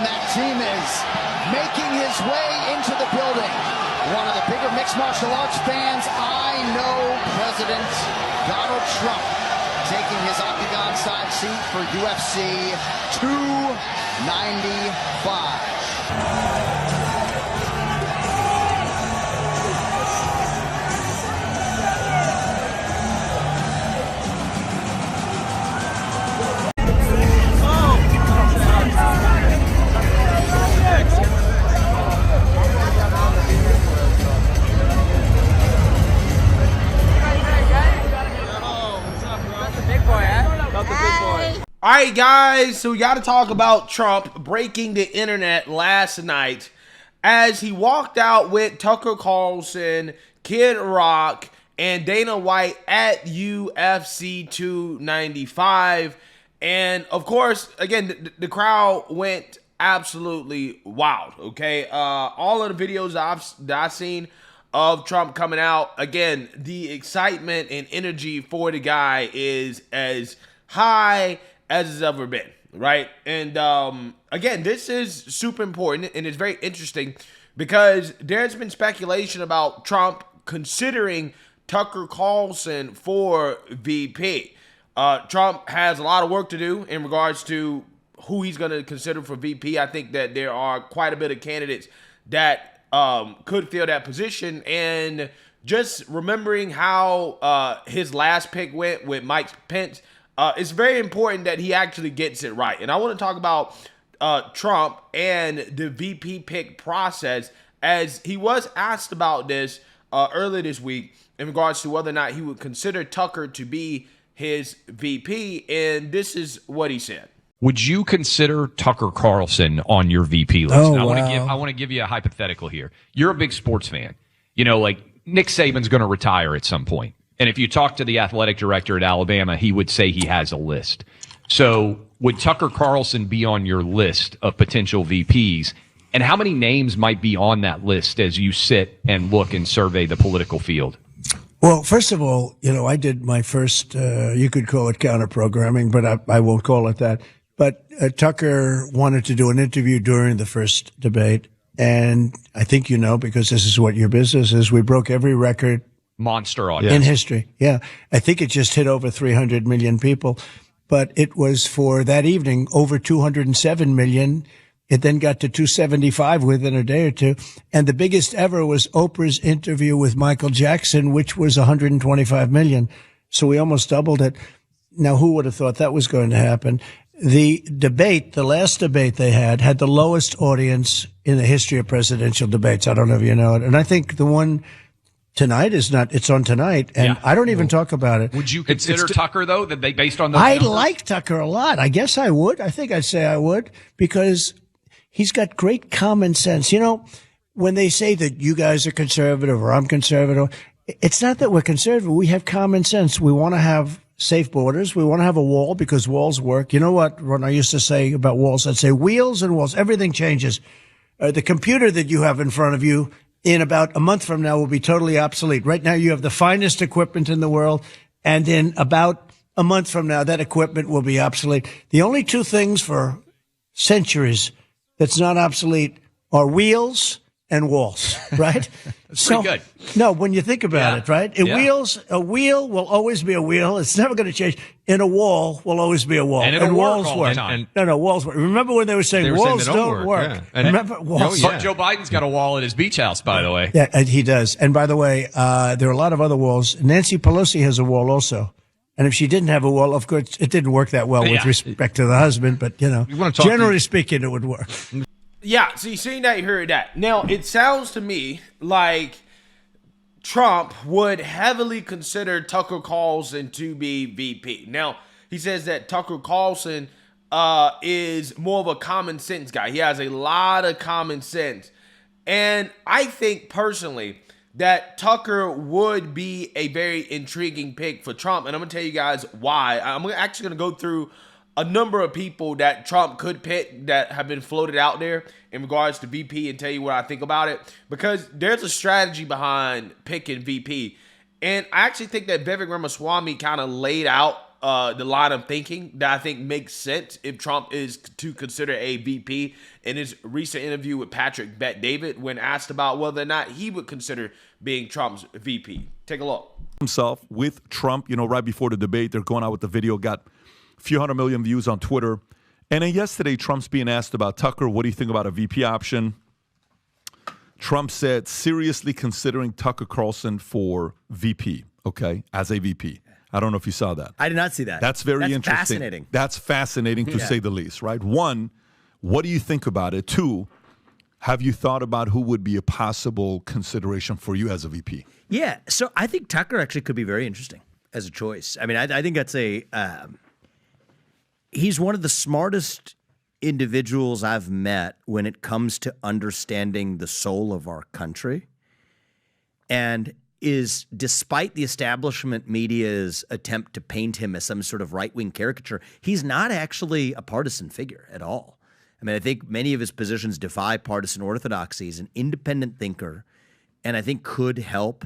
that team is making his way into the building. One of the bigger mixed martial arts fans I know, President Donald Trump, taking his octagon side seat for UFC 295. All right, guys, so we got to talk about Trump breaking the internet last night as he walked out with Tucker Carlson, Kid Rock, and Dana White at UFC 295. And, of course, again, the crowd went absolutely wild, okay? All of the videos that I've seen of Trump coming out, again, the excitement and energy for the guy is as high as it's ever been, right? And again, this is super important, and it's very interesting because there's been speculation about Trump considering Tucker Carlson for VP. Trump has a lot of work to do in regards to who he's going to consider for VP. I think that there are quite a bit of candidates that could fill that position, and just remembering how his last pick went with Mike Pence, it's very important that he actually gets it right. And I want to talk about Trump and the VP pick process, as he was asked about this earlier this week in regards to whether or not he would consider Tucker to be his VP. And this is what he said. Would you consider Tucker Carlson on your VP list? Oh, I wow. want to give you a hypothetical here. You're a big sports fan. You know, like Nick Saban's going to retire at some point. And if you talk to the athletic director at Alabama, he would say he has a list. So would Tucker Carlson be on your list of potential VPs? And how many names might be on that list as you sit and look and survey the political field? Well, first of all, you know, I did my first, you could call it counter-programming, but I won't call it that. But Tucker wanted to do an interview during the first debate. And I think you know, because this is what your business is, we broke every record. Monster audience. In history, yeah. I think it just hit over 300 million people. But it was for that evening over 207 million. It then got to 275 within a day or two. And the biggest ever was Oprah's interview with Michael Jackson, which was 125 million. So we almost doubled it. Now, who would have thought that was going to happen? The debate, the last debate they had the lowest audience in the history of presidential debates. I don't know if you know it. And I think the one tonight is not, it's on tonight, and I don't even talk about it. Would you consider Tucker, though, that they based on those I numbers? like Tucker a lot. I guess I would. I think I'd say I would, because he's got great common sense. You know, when they say that you guys are conservative or I'm conservative, it's not that we're conservative. We have common sense. We want to have safe borders. We want to have a wall because walls work. You know what, Ron, I used to say about walls? I'd say wheels and walls. Everything changes. The computer that you have in front of you in about a month from now will be totally obsolete. Right now you have the finest equipment in the world, and in about a month from now that equipment will be obsolete. The only two things for centuries that's not obsolete are wheels and walls, right? That's pretty good. No, when you think about it, right? A wheel will always be a wheel. It's never going to change. And a wall will always be a wall. And it'll walls work all the time. No, walls work. Remember when they were saying walls don't work? Yeah. And remember walls. Joe Biden's got a wall at his beach house, by the way. Yeah, and he does. And by the way, there are a lot of other walls. Nancy Pelosi has a wall also. And if she didn't have a wall, of course, it didn't work that well with respect to the husband. But, you know, generally speaking, it would work. Yeah, so you seen that, you heard that. Now, it sounds to me like Trump would heavily consider Tucker Carlson to be VP. Now, he says that Tucker Carlson is more of a common sense guy. He has a lot of common sense. And I think personally that Tucker would be a very intriguing pick for Trump. And I'm going to tell you guys why. I'm actually going to go through a number of people that Trump could pick that have been floated out there in regards to VP and tell you what I think about it. Because there's a strategy behind picking VP. And I actually think that Vivek Ramaswamy kind of laid out the line of thinking that I think makes sense if Trump is to consider a VP. In his recent interview with Patrick Bet-David, when asked about whether or not he would consider being Trump's VP. Take a look. Himself with Trump, right before the debate, they're going out with the video, got a few 100 million views on Twitter. And then yesterday, Trump's being asked about Tucker. What do you think about a VP option? Trump said, seriously considering Tucker Carlson for VP, okay, as a VP. I don't know if you saw that. I did not see that. That's very interesting. Fascinating. That's fascinating to say the least, right? One, what do you think about it? Two, have you thought about who would be a possible consideration for you as a VP? Yeah, so I think Tucker actually could be very interesting as a choice. I mean, I think that's he's one of the smartest individuals I've met when it comes to understanding the soul of our country, and is, despite the establishment media's attempt to paint him as some sort of right-wing caricature, he's not actually a partisan figure at all. I mean, I think many of his positions defy partisan orthodoxy. He's an independent thinker, and I think could help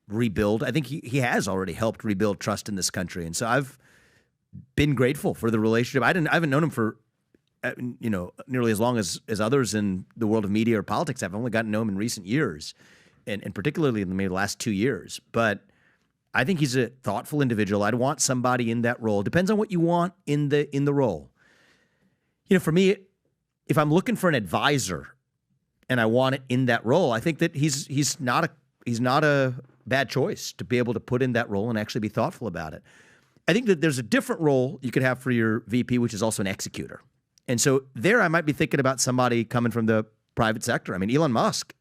rebuild. I think he has already helped rebuild trust in this country. And so I've been grateful for the relationship. I haven't known him for nearly as long as others in the world of media or politics. I've only gotten to know him in recent years, and particularly in maybe the last 2 years. But I think he's a thoughtful individual. I'd want somebody in that role. Depends on what you want in the role. For me, if I'm looking for an advisor and I want it in that role, I think that he's not a bad choice to be able to put in that role and actually be thoughtful about it. I think that there's a different role you could have for your VP, which is also an executor. And so there I might be thinking about somebody coming from the private sector. I mean, Elon Musk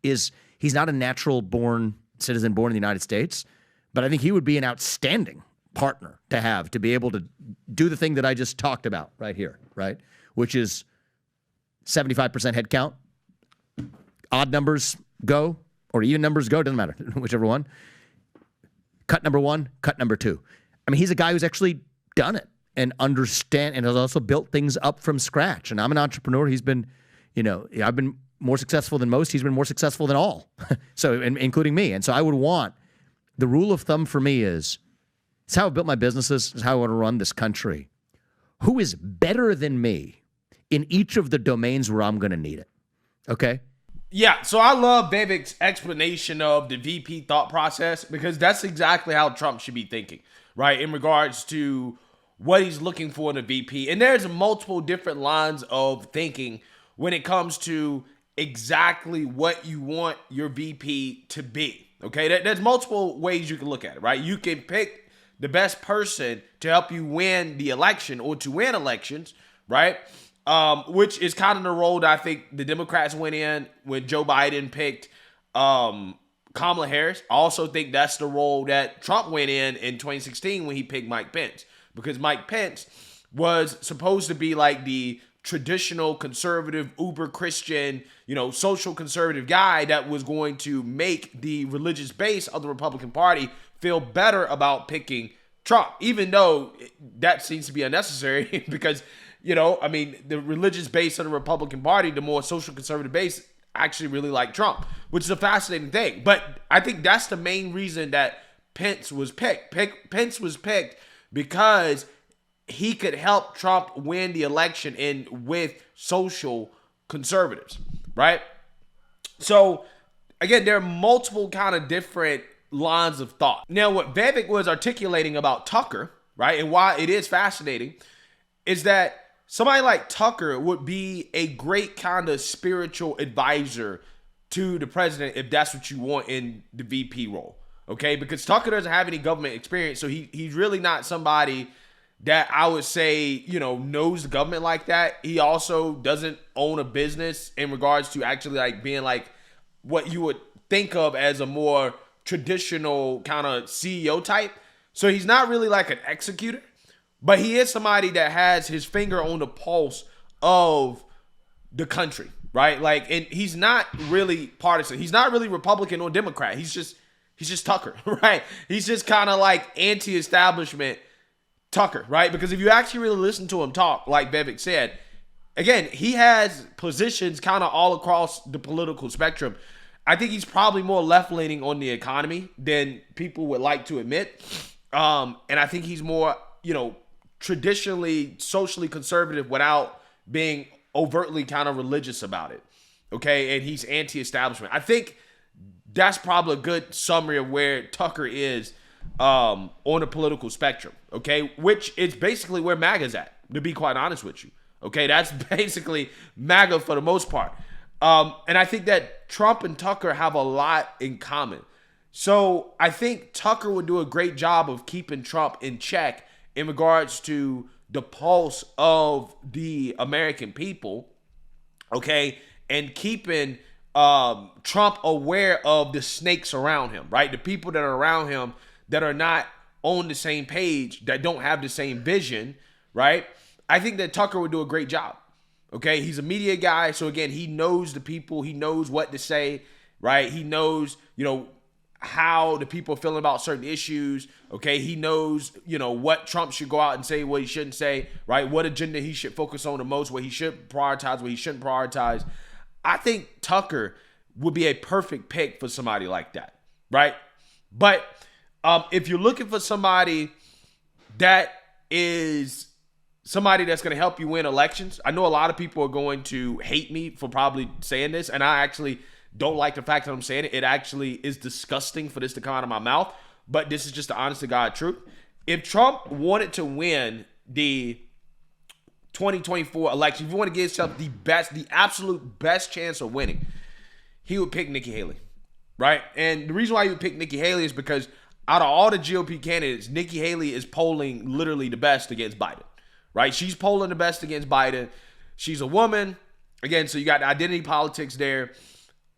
he's not a natural born citizen born in the United States, but I think he would be an outstanding partner to have to be able to do the thing that I just talked about right here, right? Which is 75% headcount, odd numbers go, or even numbers go, doesn't matter, whichever one. Cut number one, cut number two. I mean, he's a guy who's actually done it and understand and has also built things up from scratch. And I'm an entrepreneur. He's been, I've been more successful than most. He's been more successful than all, so including me. And so I would want, the rule of thumb for me is, it's how I built my businesses, it's how I want to run this country. Who is better than me in each of the domains where I'm going to need it? Okay? Yeah, so I love Vivek's explanation of the VP thought process, because that's exactly how Trump should be thinking, right, in regards to what he's looking for in a VP. And there's multiple different lines of thinking when it comes to exactly what you want your VP to be, okay? There's multiple ways you can look at it, right? You can pick the best person to help you win the election or to win elections, right? Which is kind of the role that I think the Democrats went in when Joe Biden picked Kamala Harris. I also think that's the role that Trump went in 2016 when he picked Mike Pence, because Mike Pence was supposed to be like the traditional conservative, uber Christian, social conservative guy that was going to make the religious base of the Republican Party feel better about picking Trump, even though that seems to be unnecessary because, the religious base of the Republican Party, the more social conservative base, actually really like Trump, which is a fascinating thing. But I think that's the main reason that Pence was picked. Pence was picked because he could help Trump win the election with social conservatives, right? So, again, there are multiple kind of different lines of thought. Now, what Vivek was articulating about Tucker, right, and why it is fascinating, is that somebody like Tucker would be a great kind of spiritual advisor to the president if that's what you want in the VP role, okay? Because Tucker doesn't have any government experience, so he's really not somebody that I would say, knows the government like that. He also doesn't own a business in regards to actually like being like what you would think of as a more traditional kind of CEO type. So he's not really like an executor, but he is somebody that has his finger on the pulse of the country, right? Like, and he's not really partisan. He's not really Republican or Democrat. He's just Tucker, right? He's just kind of like anti-establishment Tucker, right? Because if you actually really listen to him talk, like Vivek said, again, he has positions kind of all across the political spectrum. I think he's probably more left-leaning on the economy than people would like to admit. And I think he's more, traditionally socially conservative without being overtly kind of religious about it. Okay, and he's anti-establishment. I think that's probably a good summary of where Tucker is on the political spectrum. Okay, which is basically where MAGA's at, to be quite honest with you. Okay, that's basically MAGA for the most part. And I think that Trump and Tucker have a lot in common. So I think Tucker would do a great job of keeping Trump in check in regards to the pulse of the American people, okay, and keeping Trump aware of the snakes around him, right? The people that are around him that are not on the same page, that don't have the same vision, right? I think that Tucker would do a great job, okay? He's a media guy, so again, he knows the people, he knows what to say, right? He knows, how the people are feeling about certain issues, okay? He knows, what Trump should go out and say, what he shouldn't say, right? What agenda he should focus on the most, what he should prioritize, what he shouldn't prioritize. I think Tucker would be a perfect pick for somebody like that, right? But if you're looking for somebody that is somebody that's going to help you win elections, I know a lot of people are going to hate me for probably saying this, and I actually don't like the fact that I'm saying it. It actually is disgusting for this to come out of my mouth, but this is just the honest to God truth. If Trump wanted to win the 2024 election, if you want to give yourself the absolute best chance of winning, he would pick Nikki Haley, right? And the reason why he would pick Nikki Haley is because out of all the GOP candidates, Nikki Haley is polling literally the best against Biden, right? She's polling the best against Biden. She's a woman. Again, so you got identity politics there.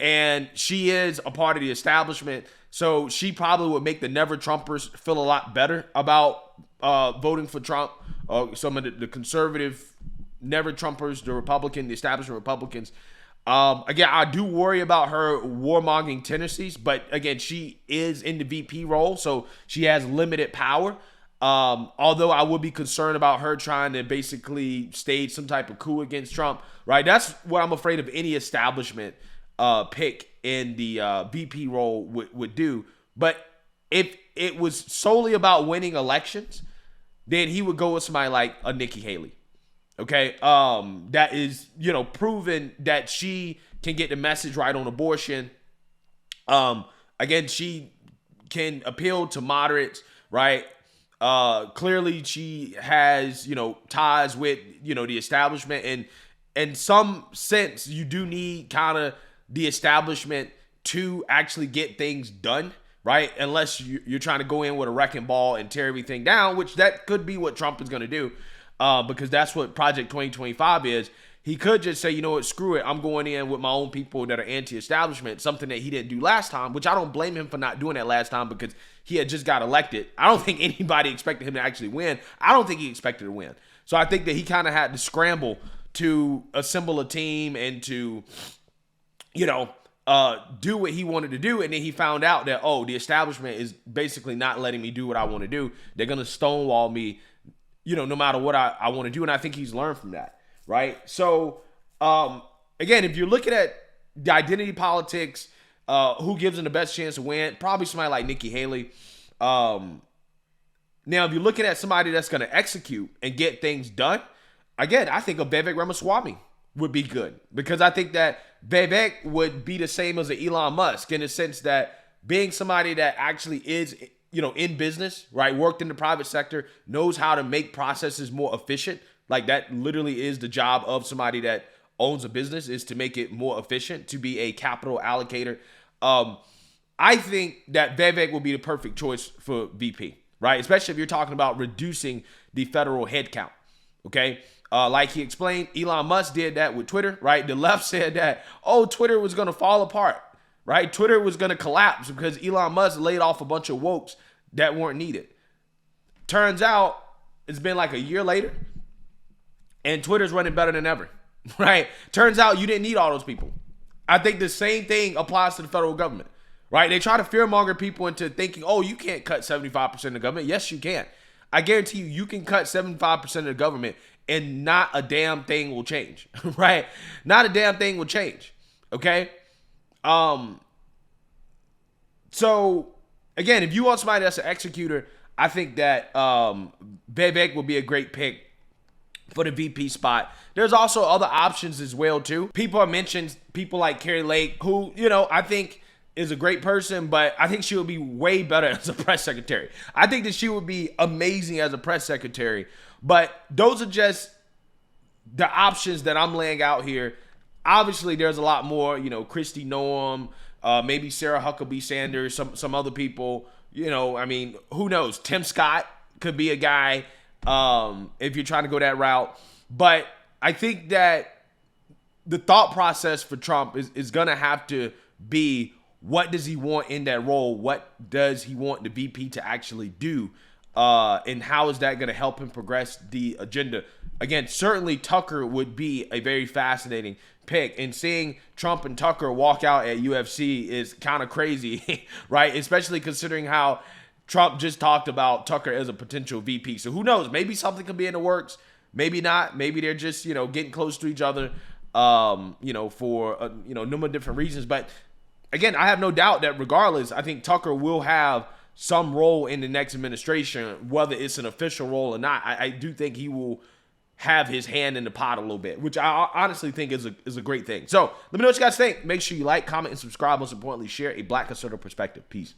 And she is a part of the establishment. So she probably would make the never Trumpers feel a lot better about voting for Trump. Some of the conservative never Trumpers, the establishment Republicans. Again, I do worry about her warmongering tendencies, but again, she is in the VP role, so she has limited power. Although I would be concerned about her trying to basically stage some type of coup against Trump, right? That's what I'm afraid of any establishment pick in the VP role would do. But if it was solely about winning elections, then he would go with somebody like a Nikki Haley. Okay, that is, proven that she can get the message right on abortion. Again, she can appeal to moderates, right? Clearly she has, ties with, the establishment, and in some sense, you do need kind of the establishment to actually get things done, right? Unless you're trying to go in with a wrecking ball and tear everything down, which that could be what Trump is going to do, because that's what Project 2025 is. He could just say, you know what, screw it. I'm going in with my own people that are anti-establishment, something that he didn't do last time, which I don't blame him for not doing that last time because he had just got elected. I don't think anybody expected him to actually win. I don't think he expected to win. So I think that he kind of had to scramble to assemble a team and to do what he wanted to do. And then he found out that, the establishment is basically not letting me do what I want to do. They're going to stonewall me, no matter what I want to do. And I think he's learned from that, right? So, again, if you're looking at the identity politics, who gives him the best chance to win, probably somebody like Nikki Haley. Now, if you're looking at somebody that's going to execute and get things done, again, I think a Vivek Ramaswamy would be good, because I think that Vivek would be the same as an Elon Musk in the sense that being somebody that actually is, in business, right? Worked in the private sector, knows how to make processes more efficient. Like that literally is the job of somebody that owns a business, is to make it more efficient, to be a capital allocator. I think that Vivek will be the perfect choice for VP, right? Especially if you're talking about reducing the federal headcount, okay? Like he explained, Elon Musk did that with Twitter, right? The left said that, Twitter was going to fall apart, right? Twitter was going to collapse because Elon Musk laid off a bunch of wokes that weren't needed. Turns out it's been like a year later and Twitter's running better than ever, right? Turns out you didn't need all those people. I think the same thing applies to the federal government, right? They try to fearmonger people into thinking, you can't cut 75% of the government. Yes, you can. I guarantee you can cut 75% of the government and not a damn thing will change, right? Not a damn thing will change, okay? So, again, if you want somebody that's an executor, I think that Vivek will be a great pick for the VP spot. There's also other options as well, too. People have mentioned people like Carrie Lake, who, I think is a great person, but I think she would be way better as a press secretary. I think that she would be amazing as a press secretary. But those are just the options that I'm laying out here. Obviously, there's a lot more, Christy Noem, maybe Sarah Huckabee Sanders, some other people, who knows? Tim Scott could be a guy if you're trying to go that route. But I think that the thought process for Trump is going to have to be, what does he want in that role? What does he want the VP to actually do? And how is that going to help him progress the agenda? Again, certainly Tucker would be a very fascinating pick. And seeing Trump and Tucker walk out at UFC is kind of crazy, right? Especially considering how Trump just talked about Tucker as a potential VP. So who knows? Maybe something could be in the works. Maybe not. Maybe they're just, getting close to each other, for, numerous different reasons. But again, I have no doubt that regardless, I think Tucker will have some role in the next administration, whether it's an official role or not. I do think he will have his hand in the pot a little bit, which I honestly think is a great thing. So let me know what you guys think. Make sure you like, comment, and subscribe. Most importantly, share a Black conservative perspective. Peace.